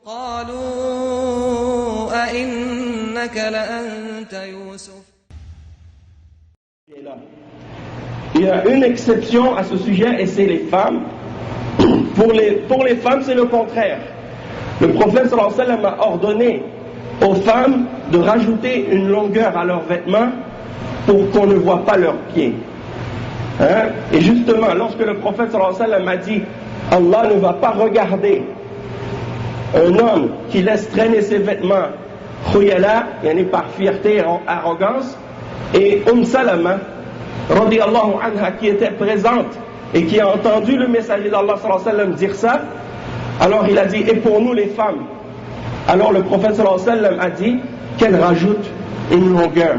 قالوا أئنك لأنت يوسف. Il y a une exception à ce sujet et c'est les femmes. Pour les femmes, c'est le contraire. Le prophète sallallahu alayhi wa sallam a ordonné aux femmes de rajouter une longueur à leurs vêtements pour qu'on ne voit pas leurs pieds. Et justement, lorsque le prophète sallallahu alayhi wa sallam a dit Allah ne va pas regarder un homme qui laisse traîner ses vêtements khuyala, yani par fierté et arrogance, et Salama radiyallahu anha qui était présente et qui a entendu le messager d'Allah sallallahu alayhi wa sallam dire ça, alors il a dit et pour nous les femmes, alors le prophète sallallahu alayhi wa sallam a dit qu'elle rajoute une longueur.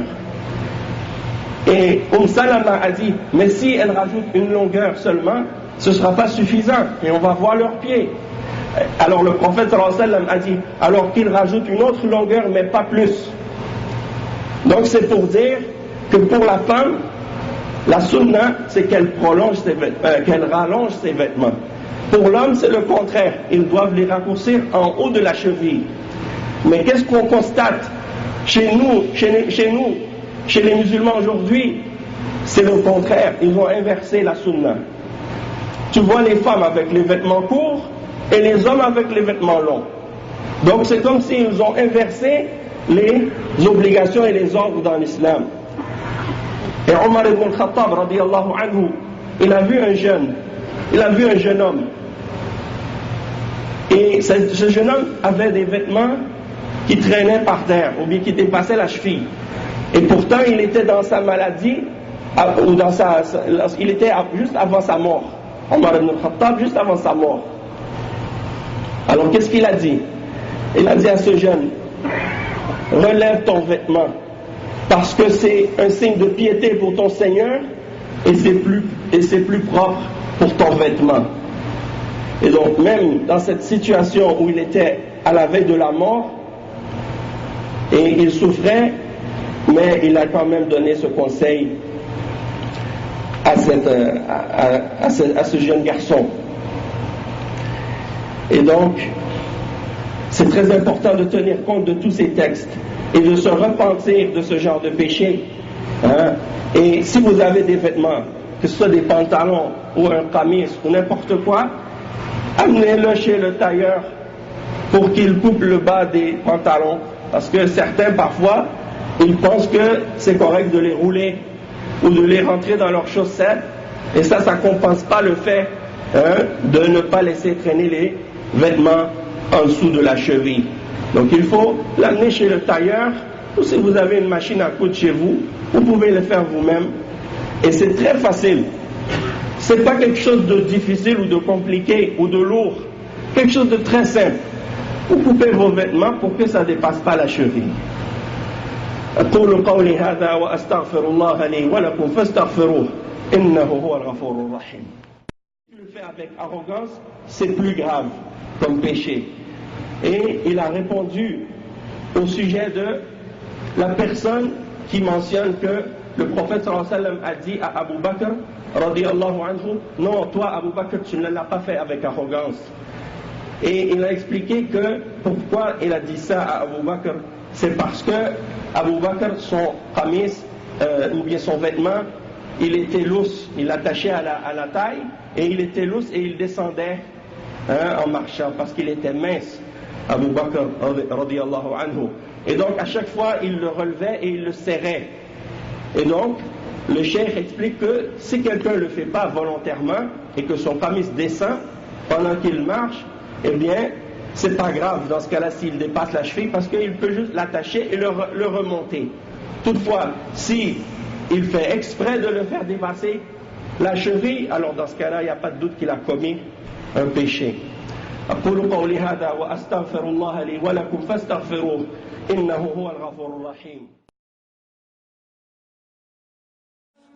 Et Salama a dit mais si elle rajoute une longueur seulement, ce ne sera pas suffisant et on va voir leurs pieds. Alors le prophète sallallahu alayhi wa sallam a dit alors qu'il rajoute une autre longueur mais pas plus. Donc c'est pour dire que pour la femme, la sunna c'est qu'elle prolonge qu'elle rallonge ses vêtements. Pour l'homme c'est le contraire, ils doivent les raccourcir en haut de la cheville. Mais qu'est-ce qu'on constate chez les musulmans aujourd'hui? C'est le contraire, ils ont inversé la sunna. Tu vois les femmes avec les vêtements courts et les hommes avec les vêtements longs. Donc c'est comme s'ils ont inversé les obligations et les ordres dans l'islam. Et Omar ibn al-Khattab radiyallahu anhu, il a vu un jeune homme. Et ce jeune homme avait des vêtements qui traînaient par terre ou bien qui dépassaient la cheville. Et pourtant il était dans sa maladie ou il était juste avant sa mort. Omar ibn al-Khattab juste avant sa mort. Alors qu'est-ce qu'il a dit? Il a dit à ce jeune, relève ton vêtement parce que c'est un signe de piété pour ton Seigneur et c'est plus propre pour ton vêtement. Et donc même dans cette situation où il était à la veille de la mort et il souffrait, mais il a quand même donné ce conseil à ce jeune garçon. Et donc c'est très important de tenir compte de tous ces textes et de se repentir de ce genre de péché. Et si vous avez des vêtements, que ce soit des pantalons ou un qamis ou n'importe quoi, amenez-le chez le tailleur pour qu'il coupe le bas des pantalons, parce que certains parfois ils pensent que c'est correct de les rouler ou de les rentrer dans leurs chaussettes, et ça compense pas le fait de ne pas laisser traîner les vêtements en dessous de la cheville. Donc il faut l'amener chez le tailleur, ou si vous avez une machine à coudre chez vous, vous pouvez le faire vous-même, et c'est très facile. C'est pas quelque chose de difficile ou de compliqué ou de lourd, quelque chose de très simple. Vous coupez vos vêtements pour que ça ne dépasse pas la cheville. أقول قولي هذا وأستغفر الله لي ولكم فاستغفروه إنه هو الغفور الرحيم. Si tu le fais avec arrogance, c'est plus grave comme péché. Et il a répondu au sujet de la personne qui mentionne que le prophète sallallahu alayhi wa sallam a dit à Abu Bakr radiyallahu anhu, non, toi Abu Bakr tu ne l'as pas fait avec arrogance. Et il a expliqué que pourquoi il a dit ça à Abu Bakr, c'est parce que Abu Bakr, son qamis ou bien son vêtement, il était lousse, il l'attachait à la taille et il était lousse et il descendait en marchant parce qu'il était mince, Abu Bakr radiyallahu anhu. Et donc à chaque fois il le relevait et il le serrait. Et donc le cheikh explique que si quelqu'un ne le fait pas volontairement et que son qamis descend pendant qu'il marche, eh bien c'est pas grave dans ce cas-là s'il dépasse la cheville parce qu'il peut juste l'attacher et le remonter. Toutefois, si il fait exprès de le faire dépasser la cheville, alors dans ce cas-là il n'y a pas de doute qu'il a commis un péché. أقول قولي هذا وأستغفر الله لي ولكم فاستغفروه إنه هو الغفور الرحيم.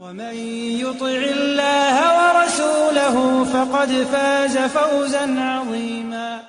ومن يطع الله ورسوله فقد فاز فوزا عظيما.